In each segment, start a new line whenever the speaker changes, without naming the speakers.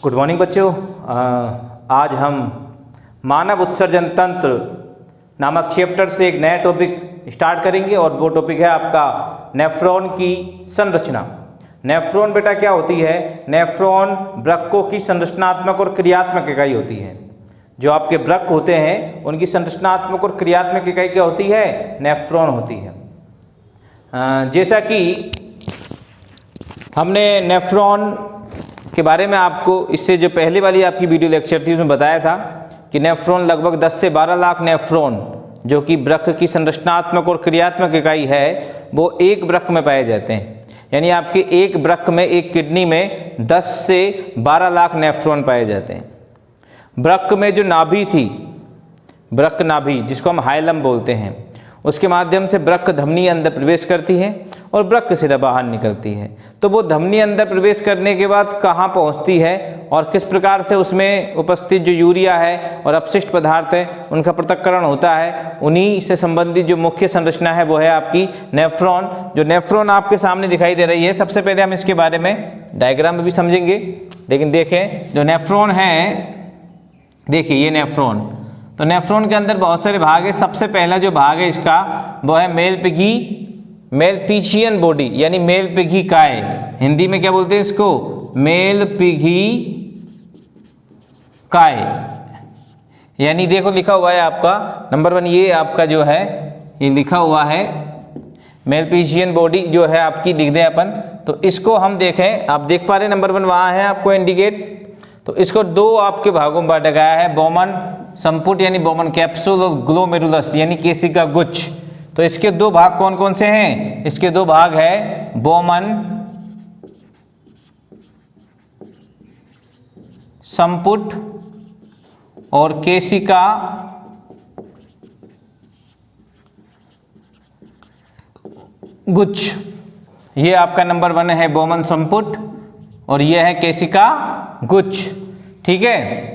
Good morning बच्चों। आज हम मानव उत्सर्जन तंत्र नामक चैप्टर से एक नया टॉपिक स्टार्ट करेंगे और वो टॉपिक है आपका नेफ्रॉन की संरचना। नेफ्रॉन बेटा क्या होती है? नेफ्रॉन वृक्कों की संरचनात्मक और क्रियात्मक इकाई होती है। जो आपके वृक्क होते हैं उनकी संरचनात्मक और क्रियात्मक इकाई क्या होती है? नेफ्रॉन होती है। जैसा कि हमने नेफ्रॉन के बारे में आपको इससे जो पहले वाली आपकी वीडियो लेक्चर थी उसमें बताया था कि नेफ्रॉन लगभग 10 से 12 लाख नेफ्रॉन जो कि वृक्क की संरचनात्मक और क्रियात्मक इकाई है वो एक वृक्क में पाए जाते हैं। यानी आपके एक वृक्क में, एक किडनी में 10 से 12 लाख नेफ्रॉन पाए जाते हैं। वृक्क में जो नाभि थी, वृक्क नाभि जिसको हम हाइलम बोलते हैं, उसके माध्यम से वृक्क धमनी अंदर प्रवेश करती है और वृक्क सिरा बाहर निकलती है। तो वो धमनी अंदर प्रवेश करने के बाद कहाँ पहुँचती है और किस प्रकार से उसमें उपस्थित जो यूरिया है और अपशिष्ट पदार्थ है उनका पृथक्करण होता है, उन्हीं से संबंधित जो मुख्य संरचना है वो है आपकी नेफ्रॉन। जो नेफ्रॉन आपके सामने दिखाई दे रही है, सबसे पहले हम इसके बारे में डायग्राम में भी समझेंगे, लेकिन देखें जो नेफ्रॉन है, देखिए ये नेफ्रॉन। तो नेफ्रॉन के अंदर बहुत सारे भाग है। सबसे पहला जो भाग है इसका वो है मेलपिघियन बॉडी, यानी मेलपिघी काय। हिंदी में क्या बोलते हैं इसको? मेलपिघी काय। यानी देखो लिखा हुआ है आपका नंबर 1, ये आपका जो है ये लिखा हुआ है मेलपिघियन बॉडी जो है आपकी, लिख दें अपन। तो इसको हम देखें, आप देख पा रहे हैं नंबर 1 वहाँ है आपको इंडिकेट। तो इसको दो आपके भागों में बांटा गया है, बोमन संपुट यानी बोमन कैप्सूल और ग्लोमेरुलस यानी केशिका गुच्छ। तो इसके दो भाग कौन कौन से हैं? इसके दो भाग है बोमन संपुट और केशिका गुच्छ। ये आपका नंबर 1 है बोमन संपुट और ये है केशिका गुच्छ, ठीक है।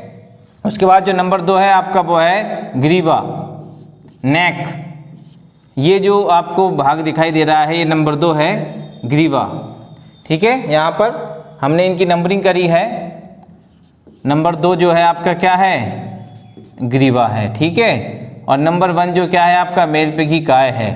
उसके बाद जो नंबर 2 है आपका वो है ग्रीवा, नेक। ये जो आपको भाग दिखाई दे रहा है ये नंबर 2 है ग्रीवा, ठीक है। यहाँ पर हमने इनकी नंबरिंग करी है। नंबर 2 जो है आपका क्या है? ग्रीवा है, ठीक है। और नंबर 1 जो क्या है आपका? मेलपिघी काय है।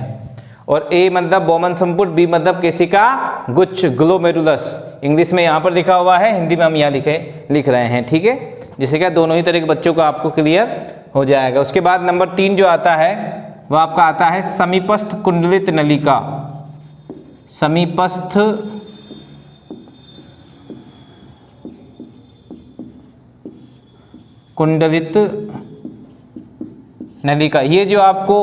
और ए मतलब बोमन संपुट, बी मतलब केशिका गुच्छ, ग्लोमेरुलस इंग्लिश में यहाँ पर लिखा हुआ है, हिंदी में हम यहाँ लिख रहे हैं, ठीक है। जिससे क्या दोनों ही तरह के बच्चों को आपको क्लियर हो जाएगा। उसके बाद नंबर 3 जो आता है वो आपका आता है समीपस्थ कुंडलित नलिका। समीपस्थ कुंडलित नलिका। ये जो आपको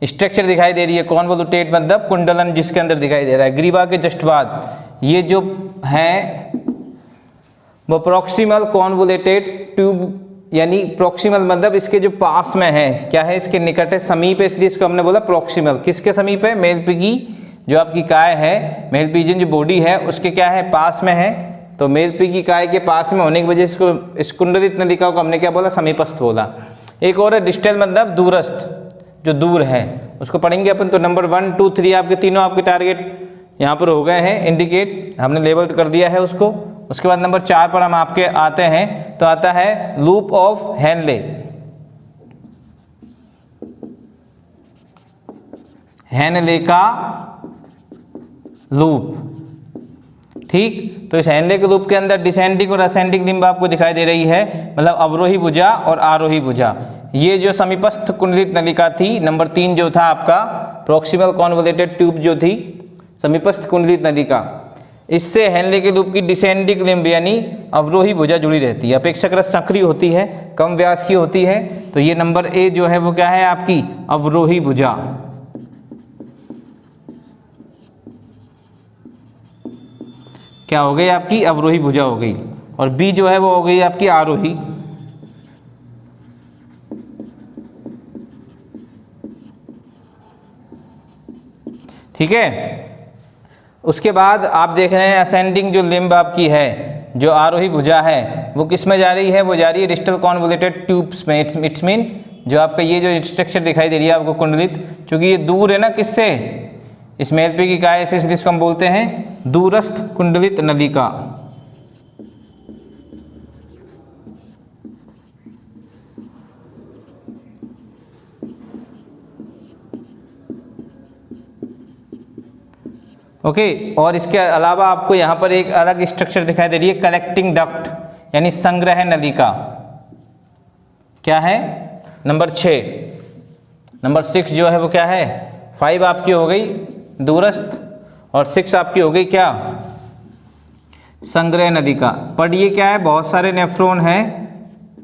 स्ट्रक्चर दिखाई दे रही है, कॉन्वोलुटेट मतलब कुंडलन जिसके अंदर दिखाई दे रहा है। ग्रीवा के जस्ट बाद ये जो है वो प्रॉक्सिमल कॉन्वोलेटेड ट्यूब, यानी प्रॉक्सिमल मतलब इसके जो पास में है, क्या है? इसके निकट है, समीप है, इसलिए इसको हमने बोला प्रॉक्सिमल। किसके समीप है? मेलपिघी जो आपकी काय है, मेलपिघियन जो बॉडी है उसके क्या है? पास में है। तो मेलपिघी काय के पास में होने की वजह से इसको, इस कुंडलित नलिका को हमने क्या बोला? समीपस्थ बोला। एक और है डिस्टल मतलब दूरस्थ, जो दूर है, उसको पढ़ेंगे अपन। तो नंबर 1, 2, 3 आपके तीनों आपके टारगेट यहाँ पर हो गए हैं इंडिकेट, हमने लेबल कर दिया है उसको। उसके बाद नंबर 4 पर हम आपके आते हैं, तो आता है लूप ऑफ हेनले। हेनले का लूप, ठीक। तो इस हेनले के लूप के अंदर डिसेंडिंग और असेंडिंग लिम्ब आपको दिखाई दे रही है, मतलब अवरोही भुजा और आरोही भुजा। ये जो समीपस्थ कुंडलित नलिका थी, नंबर 3 जो था आपका प्रॉक्सिमल कॉन्वोलेटेड ट्यूब जो थी, समीपस्थ कुंडलित नलिका, इससे हेनले के लूप की डिसेंडिंग लिम्ब यानी अवरोही भुजा जुड़ी रहती है। अपेक्षाकृत सक्रिय होती है, कम व्यास की होती है। तो ये नंबर ए जो है वो क्या है आपकी? अवरोही भुजा। क्या हो गई आपकी? अवरोही भुजा हो गई। और बी जो है वो हो गई आपकी आरोही। ठीक है। उसके बाद आप देख रहे हैं असेंडिंग जो लिम्ब आपकी है, जो आरोही भुजा है, वो किस में जा रही है? वो जा रही है डिस्टल कॉन्वोलेटेड ट्यूब्स में। इट्स मीन जो आपका ये जो स्ट्रक्चर दिखाई दे रही है आपको कुंडलित, क्योंकि ये दूर है ना किससे? इस मेलपे की काय से, इसलिए इसको हम बोलते हैं दूरस्थ कुंडलित नलिका। ओके। और इसके अलावा आपको यहाँ पर एक अलग स्ट्रक्चर दिखाई दे रही है, कलेक्टिंग डक्ट यानी संग्रह नलिका। क्या है? नंबर 6। नंबर 6 जो है वो क्या है? 5 आपकी हो गई दूरस्थ और 6 आपकी हो गई क्या? संग्रह नलिका। पर ये क्या है, बहुत सारे नेफ्रॉन हैं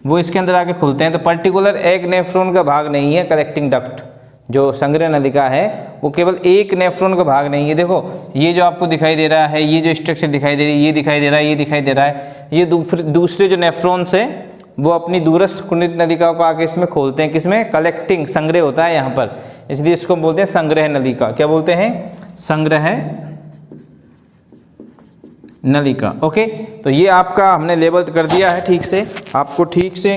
वो इसके अंदर आके खुलते हैं, तो पर्टिकुलर एक नेफ्रॉन का भाग नहीं है कलेक्टिंग डक्ट। जो संग्रह नलिका है वो केवल एक नेफ्रॉन का भाग नहीं है। देखो ये जो आपको दिखाई दे रहा है, ये जो स्ट्रक्चर दिखाई दे रही है, ये दिखाई दे रहा है, ये दिखाई दे रहा है, ये दूसरे जो नेफ्रॉन्स है वो अपनी दूरस्थ कुंडलित नलिका को आके इसमें खोलते हैं। किसमें? कलेक्टिंग, संग्रह होता है यहाँ पर, इसलिए इसको बोलते हैं संग्रह नलिका। क्या बोलते हैं? संग्रह नलिका। ओके, तो ये आपका हमने लेबल कर दिया है ठीक से। आपको ठीक से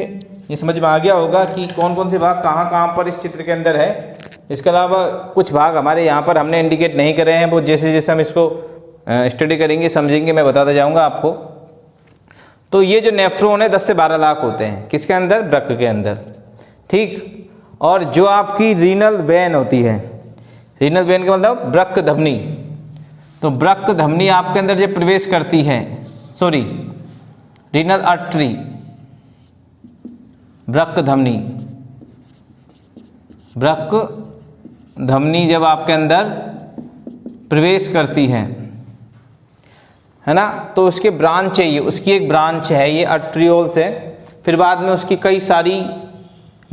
ये समझ में आ गया होगा कि कौन कौन से भाग कहाँ कहाँ पर इस चित्र के अंदर है। इसके अलावा कुछ भाग हमारे यहाँ पर हमने इंडिकेट नहीं करे हैं, वो जैसे जैसे हम इसको स्टडी करेंगे समझेंगे मैं बताता जाऊँगा आपको। तो ये जो नेफ्रॉन है 10 से 12 लाख होते हैं किसके अंदर? वृक्क के अंदर, ठीक। और जो आपकी रीनल वेन होती है, रीनल वेन का मतलब वृक्क धमनी, तो वृक्क धमनी आपके अंदर जब प्रवेश करती है, सॉरी रीनल आर्टरी, वृक्क धमनी, वृक्क धमनी जब आपके अंदर प्रवेश करती है ना, तो उसके ब्रांच चाहिए, उसकी एक ब्रांच है ये आर्ट्रियोल्स है। फिर बाद में उसकी कई सारी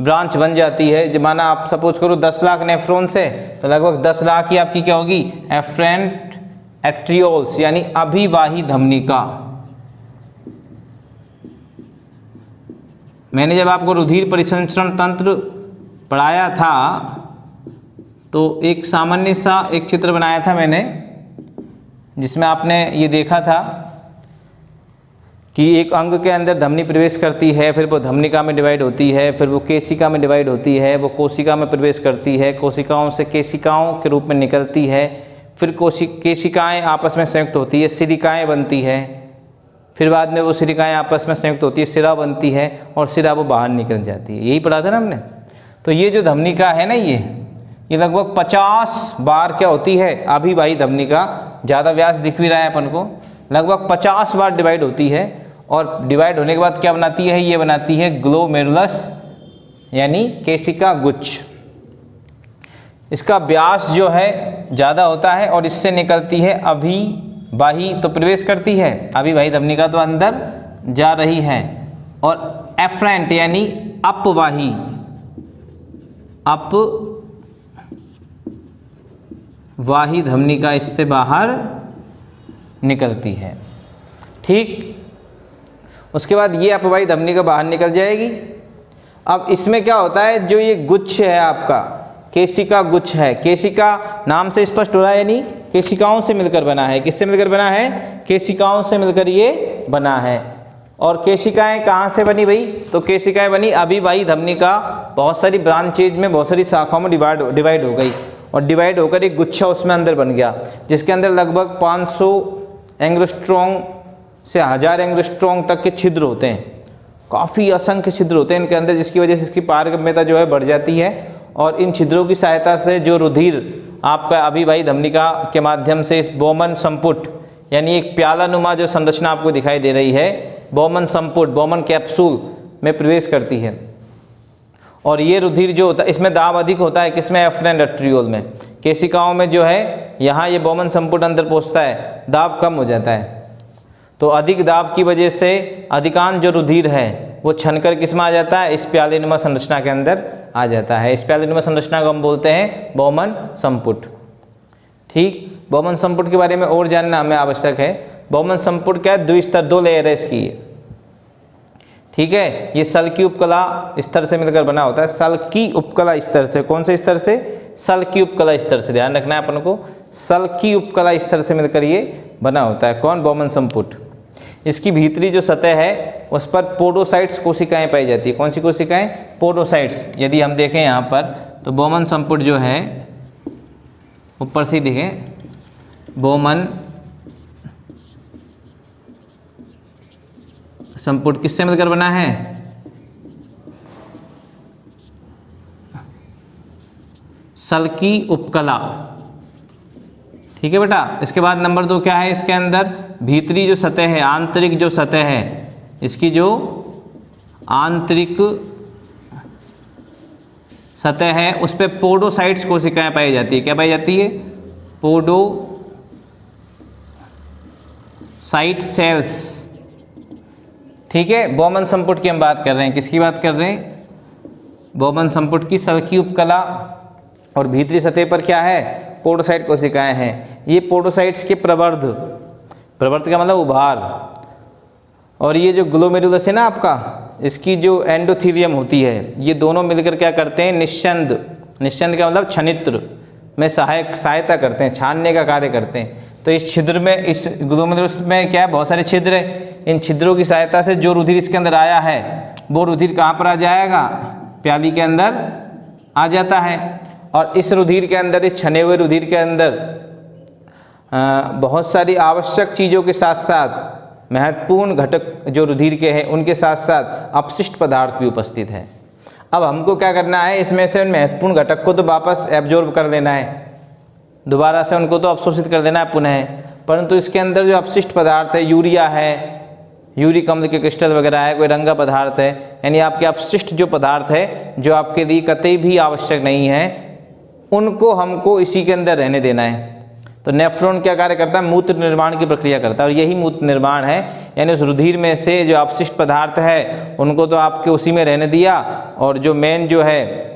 ब्रांच बन जाती है। जब माना आप सपोज करो 10 लाख नेफ्रॉन्स है तो लगभग 10 लाख ही आपकी क्या होगी? एफरेंट आर्ट्रियोल्स यानी अभिवाही धमनिका। मैंने जब आपको रुधिर परिसंचरण तंत्र पढ़ाया था तो एक सामान्य सा एक चित्र बनाया था मैंने, जिसमें आपने ये देखा था कि एक अंग के अंदर धमनी प्रवेश करती है, फिर वो धमनिका में डिवाइड होती है, फिर वो केशिका में डिवाइड होती है, वो कोशिका में प्रवेश करती है, कोशिकाओं से केशिकाओं के रूप में निकलती है, फिर केशिकाएँ आपस में संयुक्त होती है, सिरिकाएँ बनती है, फिर बाद में वो सिरिकाएँ आपस में संयुक्त होती है, सिरा बनती है और सिरा वो बाहर निकल जाती है। यही पढ़ा था ना हमने। तो ये जो धमनिका है ना, ये लगभग 50 बार क्या होती है? अभिवाही धमनिका। ज़्यादा व्यास दिख भी रहा है अपन को, लगभग 50 बार डिवाइड होती है। और डिवाइड होने के बाद क्या बनाती है? ये बनाती है ग्लोमेरुलस यानी केशिका गुच्छ। इसका व्यास जो है ज़्यादा होता है और इससे निकलती है अभिवाही, तो प्रवेश करती है अभिवाही धमनिका, तो अंदर जा रही है। और एफरेंट यानी अपवाही, अपवाही धमनिका इससे बाहर निकलती है, ठीक। उसके बाद ये अपवाही धमनिका बाहर निकल जाएगी। अब इसमें क्या होता है, जो ये गुच्छ है आपका, केशिका गुच्छ है, केशिका नाम से स्पष्ट हो रहा है यानी केशिकाओं से मिलकर बना है। किससे मिलकर बना है? केशिकाओं से मिलकर ये बना है। और केशिकाएं कहाँ से बनी भाई? तो केशिकाएं बनी अभिवाही धमनिका, बहुत सारी ब्रांचेज में, बहुत सारी शाखाओं में डिवाइड हो गई और डिवाइड होकर एक गुच्छा उसमें अंदर बन गया, जिसके अंदर लगभग 500 एंग्स्ट्रॉम से 1000 एंग्स्ट्रॉम तक के छिद्र होते हैं। काफ़ी असंख्य छिद्र होते हैं इनके अंदर, जिसकी वजह से इसकी पारगम्यता जो है बढ़ जाती है। और इन छिद्रों की सहायता से जो रुधिर आपका अभिवाही धमनिका के माध्यम से इस बोमन संपुट यानी एक प्यालानुमा जो संरचना आपको दिखाई दे रही है, बोमन संपुट, बोमन कैप्सूल में प्रवेश करती है। और ये रुधिर जो होता है इसमें दाब अधिक होता है, किसमें? एफरेंट आर्ट्रियोल में। केशिकाओं में जो है यहाँ ये बोमन संपुट अंदर पहुँचता है, दाब कम हो जाता है। तो अधिक दाब की वजह से अधिकांश जो रुधिर है वो छनकर किस में आ जाता है? इस प्यालेनुमा संरचना के अंदर आ जाता है। इस प्यालेनुमा संरचना को हम बोलते हैं बोमन संपुट, ठीक। बोमन संपुट के बारे में और जानना हमें आवश्यक है। बोमन संपुट क्या है? 2 स्तर, 2 लेयर है इसकी, ठीक है। ये सल्की उपकला स्तर से मिलकर बना होता है, सल्की उपकला स्तर से। कौन से स्तर से? सल्की उपकला स्तर से, ध्यान रखना है अपन को, सल्की उपकला स्तर से मिलकर ये बना होता है। कौन? बोमन संपुट। इसकी भीतरी जो सतह है उस पर पोडोसाइट्स कोशिकाएं पाई जाती है। कौन सी कोशिकाएं? पोडोसाइट्स। यदि हम देखें यहाँ पर तो बोमन संपुट जो है ऊपर से देखें, बोमन संपुट किससे मिलकर बना है? सल्की उपकला, ठीक है बेटा। इसके बाद नंबर 2 क्या है इसके अंदर, भीतरी जो सतह है, आंतरिक जो सतह है, इसकी जो आंतरिक सतह है उस पर पोडोसाइट्स कोशिकाएं पाई जाती है। क्या पाई जाती है? Podocyte cells. ठीक है, बोमन संपुट की हम बात कर रहे हैं। किसकी बात कर रहे हैं? बोमन संपुट की सल्की उपकला और भीतरी सतह पर क्या है? पोडोसाइट कोशिकाएं हैं। ये पोडोसाइट्स के प्रवर्ध का मतलब उभार, और ये जो ग्लोमेरुलस है ना आपका, इसकी जो एंडोथीलियम होती है, ये दोनों मिलकर क्या करते हैं? निश्चंद का मतलब छनित्र में सहायता करते हैं, छानने का कार्य करते हैं। तो इस छिद्र में, इस ग्लोमेरुलस में क्या है? बहुत सारे छिद्र हैं। इन छिद्रों की सहायता से जो रुधिर इसके अंदर आया है वो रुधिर कहाँ पर आ जाएगा? प्याली के अंदर आ जाता है। और इस रुधिर के अंदर, इस छने हुए रुधिर के अंदर बहुत सारी आवश्यक चीज़ों के साथ साथ महत्वपूर्ण घटक जो रुधिर के हैं उनके साथ साथ अपशिष्ट पदार्थ भी उपस्थित है। अब हमको क्या करना है? इसमें से उन महत्वपूर्ण घटक को तो वापस एब्जॉर्ब कर लेना है, दोबारा से उनको तो अवशोषित कर देना है पुनः, परंतु इसके अंदर जो अपशिष्ट पदार्थ है, यूरिया है, यूरिक अम्ल के क्रिस्टल वगैरह है, कोई रंगा पदार्थ है, यानी आपके अपशिष्ट जो पदार्थ है जो आपके लिए कतई भी आवश्यक नहीं है, उनको हमको इसी के अंदर रहने देना है। तो नेफ्रॉन क्या कार्य करता है? मूत्र निर्माण की प्रक्रिया करता है, और यही मूत्र निर्माण है, यानी उस रुधिर में से जो अपशिष्ट पदार्थ है उनको तो आपके उसी में रहने दिया, और जो मेन जो है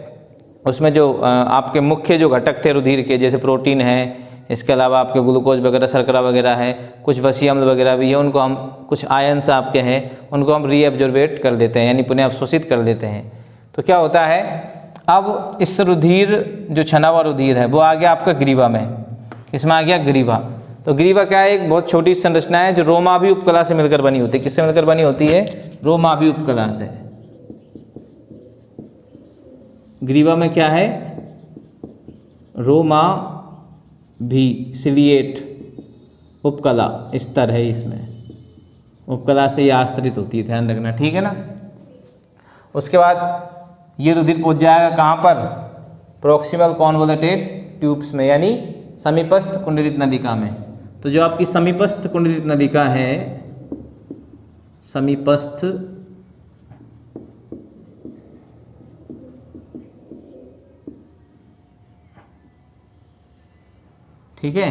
उसमें जो आपके मुख्य जो घटक थे रुधिर के, जैसे प्रोटीन है, इसके अलावा आपके ग्लूकोज वगैरह, शर्करा वगैरह है, कुछ वसीय अम्ल वगैरह भी है, उनको हम, कुछ आयन्स आपके हैं उनको हम रीएब्जॉर्बेट कर देते हैं, यानी पुनः अवशोषित कर देते हैं। तो क्या होता है, अब इस रुधिर जो छना हुआ रुधिर है वो आ गया आपका ग्रीवा में। इसमें आ गया ग्रीवा। तो ग्रीवा क्या है? एक बहुत छोटी संरचना है जो रोमाभी उपकला से मिलकर बनी होती है। किससे मिलकर बनी होती है? रोमाभी उपकला से। ग्रीवा में क्या है? रोमाभी सिलिएट उपकला स्तर है, इसमें उपकला से ये आश्रित होती है, ध्यान रखना, ठीक है ना। उसके बाद ये रुधिर पहुंच जाएगा कहाँ पर? प्रॉक्सिमल कॉन्वोल्यूटेड ट्यूब्स में, यानी समीपस्थ कुंडलित नलिका में। तो जो आपकी समीपस्थ कुंडलित नलिका है, समीपस्थ ठीक है,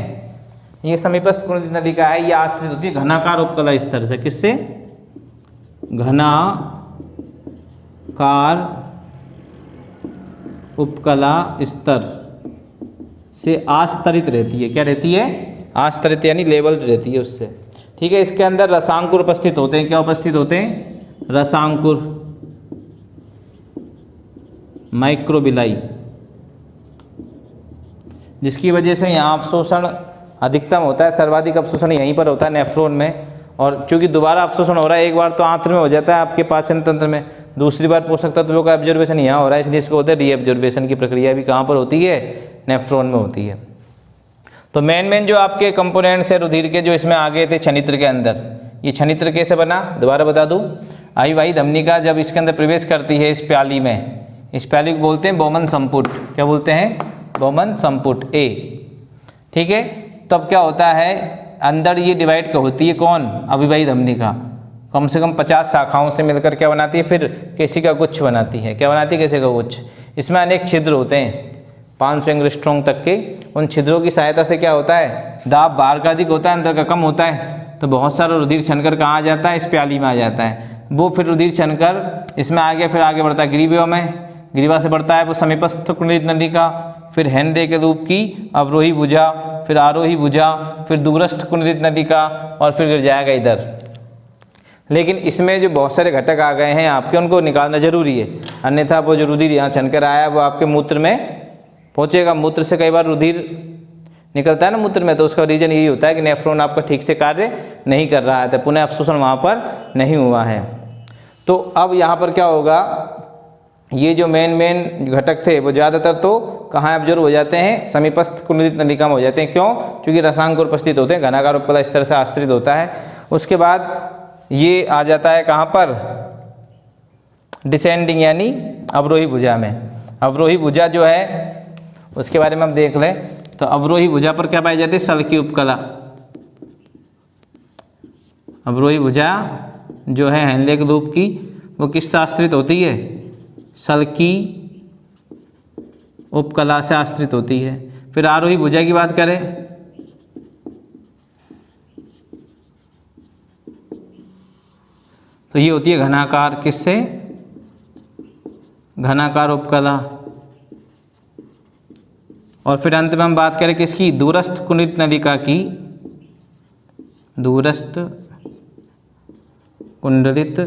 ये समीपस्थ कुंडलित नलिका है, ये आश्रित होती है घनाकार उपकला स्तर से। किससे? घनाकार उपकला स्तर से आस्तरित रहती है। क्या रहती है? आस्तरित, यानी लेवल्ड रहती है उससे। ठीक है, इसके अंदर रसांकुर उपस्थित होते हैं। क्या उपस्थित होते हैं? रसांकुर, माइक्रोबिलाई, जिसकी वजह से यहाँ अवशोषण अधिकतम होता है, सर्वाधिक अवशोषण यहीं पर होता है नेफ्रॉन में। और चूंकि दोबारा अवशोषण हो रहा है, एक बार तो आंत्र में हो जाता है आपके पाचन तंत्र में, दूसरी बार पोषक तत्वों का एब्जॉर्बेशन यहाँ हो रहा है, इसलिए इसको होता है रीएब्जॉर्बेशन की प्रक्रिया भी कहाँ पर होती है? नेफ्रॉन में होती है। तो मेन जो आपके कंपोनेंट्स है रुधिर के, जो इसमें आ गए थे छनित्र के अंदर, ये छनित्र कैसे बना दोबारा बता दूं। आयुवाही धमनिका जब इसके अंदर प्रवेश करती है इस प्याली में, इस प्याली को बोलते हैं बोमन संपुट। क्या बोलते हैं? बोमन संपुट ए। ठीक है, तब क्या होता है, अंदर ये डिवाइड होती है कौन? अविवाही धमनिका, कम से कम 50 शाखाओं से मिलकर क्या बनाती है? फिर केशिका गुच्छ बनाती है। क्या बनाती है? केशिका गुच्छ। इसमें अनेक छिद्र होते हैं 500 एंगस्ट्रॉम तक के। उन छिद्रों की सहायता से क्या होता है? दाब बाहर का अधिक होता है, अंदर का कम होता है, तो बहुत सारा रुधिर छनकर कहाँ आ जाता है? इस प्याली में आ जाता है। वो फिर रुधिर छनकर इसमें आ गया, फिर आगे बढ़ता है ग्रीवा में, ग्रीवा से बढ़ता है वो समीपस्थ कुंडलित नलिका, फिर हेनदे के रूप की अवरोही भुजा, फिर आरोही भुजा, फिर दूरस्थ कुंडलित नलिका, और फिर गिर जाएगा इधर। लेकिन इसमें जो बहुत सारे घटक आ गए हैं आपके, उनको निकालना जरूरी है, अन्यथा वो जो रुधिर यहाँ छनकर आया वो आपके मूत्र में पहुँचेगा। मूत्र से कई बार रुधिर निकलता है ना मूत्र में, तो उसका रीजन यही होता है कि नेफ्रॉन आपका ठीक से कार्य नहीं कर रहा है, तो पुनः अवशोषण वहाँ पर नहीं हुआ है। तो अब यहाँ पर क्या होगा, ये जो मेन घटक थे वो ज़्यादातर तो कहाँ एब्जॉर्ब हो जाते हैं? समीपस्थ कुंडलित नलिका में हो जाते हैं। क्यों? क्योंकि रसांकुर उपस्थित होते हैं, घनाकार उपकला इस तरह से आश्रित होता है। उसके बाद ये आ जाता है कहाँ पर? डिसेंडिंग, यानी अवरोही भुजा में। अवरोही भुजा जो है उसके बारे में हम देख लें। तो अवरोही भुजा पर क्या पाई जाती है? सल की उपकला। अवरोही भुजा जो है हेनले के लूप की, वो किससे आश्रित होती है? सल की उपकला से आश्रित होती है। फिर आरोही भुजा की बात करें तो ये होती है घनाकार। किससे? घनाकार उपकला। और फिर अंत में हम बात करें किसकी? दूरस्थ कुंडलित नलिका की। दूरस्थ कुंडलित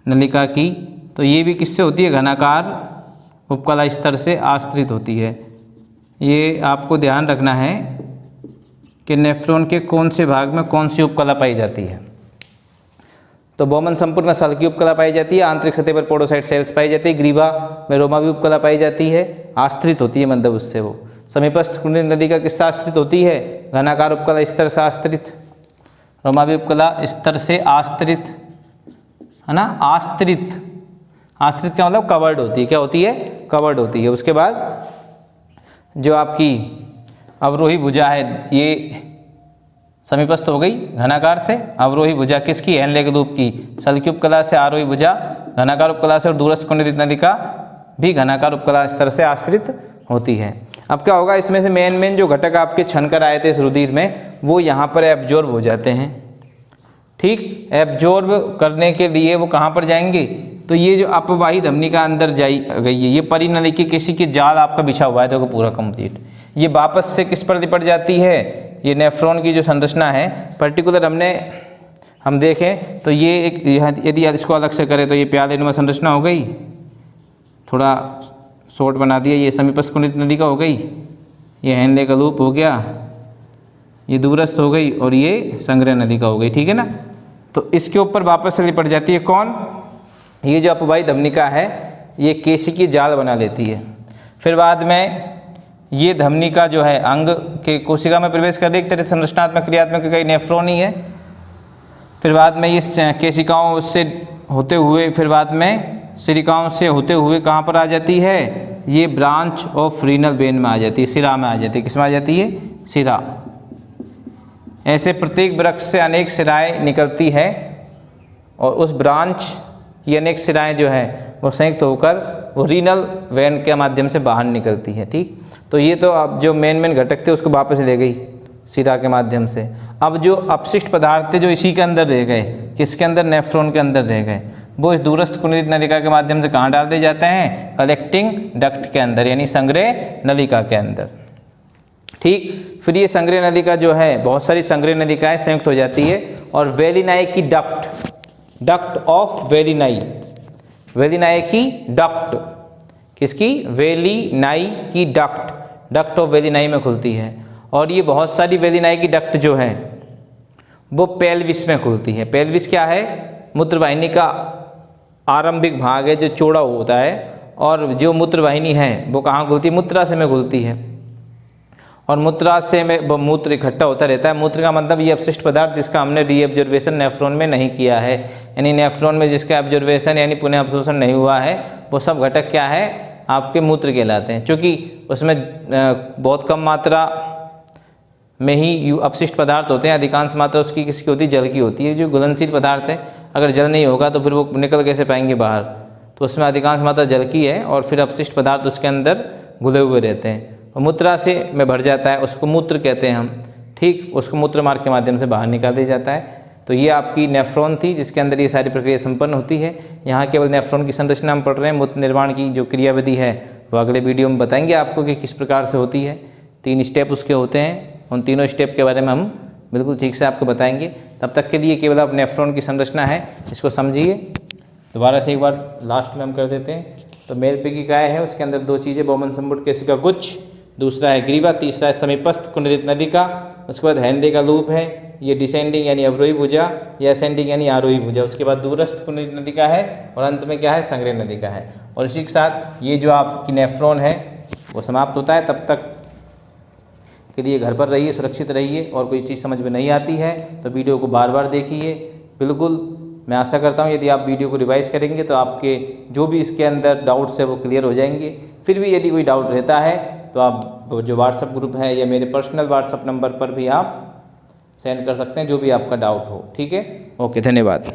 नलिका की, तो ये भी किससे होती है? घनाकार उपकला स्तर से आश्रित होती है। ये आपको ध्यान रखना है कि नेफ्रॉन के कौन से भाग में कौन सी उपकला पाई जाती है। तो बोमन संपूर्ण में सल की उपकला पाई जाती है, आंतरिक सतह पर पोडोसाइट सेल्स पाई जाती है, ग्रीवा में रोमावी उपकला पाई जाती है, आश्रित होती है मतलब उससे वो। समीपस्थ कुंडलित नलिका किससे आश्रित होती है? घनाकार उपकला स्तर से आश्रित, रोमावी उपकला स्तर से आश्रित, है ना? आश्रित, आश्रित क्या मतलब? कवर्ड होती है। क्या होती है? कवर्ड होती है। उसके बाद जो आपकी अवरोही भुजा है ये समीपस्थ हो गई घनाकार से। अवरोही भुजा किसकी? हेनले के लूप की। सल की उपकला से आरोही भुजा घनाकार उपकला से, और दूरस्थ कुंडलित नलिका भी घनाकार उपकला स्तर से आश्रित होती है। अब क्या होगा, इसमें से मेन जो घटक आपके छन कर आए थे इस रुधिर में, वो यहाँ पर एब्जॉर्ब हो जाते हैं। ठीक, एब्जॉर्ब करने के लिए वो कहाँ पर जाएंगे? तो ये जो अपवाही धमनी का अंदर गई है, ये परिनलिकी किसी की जाल आपका बिछा हुआ है, देखो पूरा कंप्लीट। ये वापस से किस पर लिपट जाती है? ये नेफ्रॉन की जो संरचना है पर्टिकुलर हम देखें तो ये एक, यदि इसको अलग से करें तो ये प्यालेनुमा संरचना हो गई, थोड़ा शॉर्ट बना दिया। ये समीपस्थ कुंडलित नलिका हो गई, ये हेनले का लूप हो गया, ये दूरस्थ हो गई, और ये संग्रह नलिका हो गई। ठीक है ना? तो इसके ऊपर वापस से लिपट जाती है कौन? ये जो अपवाही धमनिका है ये केशिकीय जाल बना लेती है। फिर बाद में ये धमनिका जो है अंग के कोशिका में प्रवेश कर रही, एक तरह से संरचनात्मक क्रियात्मक कई नेफ्रॉन ही है। फिर बाद में ये केशिकाओं से होते हुए, फिर बाद में सिरिकाओं से होते हुए कहाँ पर आ जाती है? ये ब्रांच ऑफ रीनल वेन में आ जाती है, सिरा में आ जाती है। किस में आ जाती है? सिरा। ऐसे प्रत्येक वृक्ष से अनेक सिराएँ निकलती है, और उस ब्रांच की अनेक सिराएँ जो है वो संयुक्त होकर वो रीनल वेन के माध्यम से बाहर निकलती है। ठीक, तो ये तो अब जो मेन घटक थे उसको वापस ले गई सिरा के माध्यम से। अब जो अपशिष्ट पदार्थ थे जो इसी के अंदर रह गए, किसके अंदर? नेफ्रॉन के अंदर रह गए, वो इस दूरस्थ कुंडलित नलिका के माध्यम से कहाँ डाल दिए जाते हैं? कलेक्टिंग डक्ट के अंदर, यानी संग्रह नलिका के अंदर। ठीक, फिर ये संग्रह नलिका जो है, बहुत सारी संग्रह नलिकाएं संयुक्त हो जाती है, और वेलिनाई की डक्ट ऑफ वेलिनाई, वेलिनाई की डक्ट, किसकी? वेलिनाई की डक्ट ऑफ वेलिनाई में खुलती है। और ये बहुत सारी वेलिनाई की डक्ट जो है वो पेल्विस में खुलती है। पेल्विस क्या है? मूत्रवाहिनी का आरंभिक भाग है जो चौड़ा होता है, और जो मूत्रवाहिनी है वो कहाँ खुलती है? मूत्राशय में खुलती है, और मूत्राशय में मूत्र इकट्ठा होता रहता है। मूत्र का मतलब ये अपशिष्ट पदार्थ जिसका हमने रीअब्जॉर्वेशन नेफ्रॉन में नहीं किया है, यानी नेफ्रॉन में जिसका एब्जॉर्वेशन यानी पुनः अवशोषण नहीं हुआ है, वो सब घटक क्या है? आपके मूत्र कहलाते हैं। क्योंकि उसमें बहुत कम मात्रा में ही अपशिष्ट पदार्थ होते हैं, अधिकांश मात्रा उसकी किसकी होती है? जल की होती है। जो घुलनशील पदार्थ है, अगर जल नहीं होगा तो फिर वो निकल कैसे पाएंगे बाहर? तो उसमें अधिकांश मात्रा जल की है, और फिर अपशिष्ट पदार्थ उसके अंदर घुले हुए रहते हैं, और मूत्राशय में भर जाता है, उसको मूत्र कहते हैं हम। ठीक, उसको मूत्र मार्ग के माध्यम से बाहर निकाल दिया जाता है। तो ये आपकी नेफ्रॉन थी जिसके अंदर ये सारी प्रक्रिया संपन्न होती है। यहाँ केवल नेफ्रॉन की संरचना हम पढ़ रहे हैं, मूत्र निर्माण की जो क्रियाविधि है वो अगले वीडियो में बताएंगे आपको कि किस प्रकार से होती है। 3 स्टेप उसके होते हैं, उन तीनों स्टेप के बारे में हम बिल्कुल ठीक से आपको बताएंगे। तब तक के लिए केवल आप नेफ्रॉन की संरचना है इसको समझिए। दोबारा से एक बार लास्ट में हम कर देते हैं। तो मेलपेगिकाय है, उसके अंदर 2 चीज़ें, बोमन संपुट केशिका गुच्छ, दूसरा है ग्रीवा, तीसरा है समीपस्थ कुंडलित नलिका। उसके बाद हेनले का लूप है, ये डिसेंडिंग यानी अवरोही भुजा, या असेंडिंग यानी आरोही भुजा। उसके बाद दूरस्थ कुंडलित नलिका है, और अंत में क्या है? संग्रह नलिका है। और इसी के साथ ये जो आपकी नेफ्रॉन है वो समाप्त होता है। तब तक के लिए घर पर रहिए, सुरक्षित रहिए, और कोई चीज़ समझ में नहीं आती है तो वीडियो को बार बार देखिए। बिल्कुल मैं आशा करता हूँ यदि आप वीडियो को रिवाइज करेंगे तो आपके जो भी इसके अंदर डाउट्स है वो क्लियर हो जाएंगे। फिर भी यदि कोई डाउट रहता है तो आप जो व्हाट्सअप ग्रुप है या मेरे पर्सनल व्हाट्सअप नंबर पर भी आप सेंड कर सकते हैं जो भी आपका डाउट हो। ठीक है, ओके, धन्यवाद।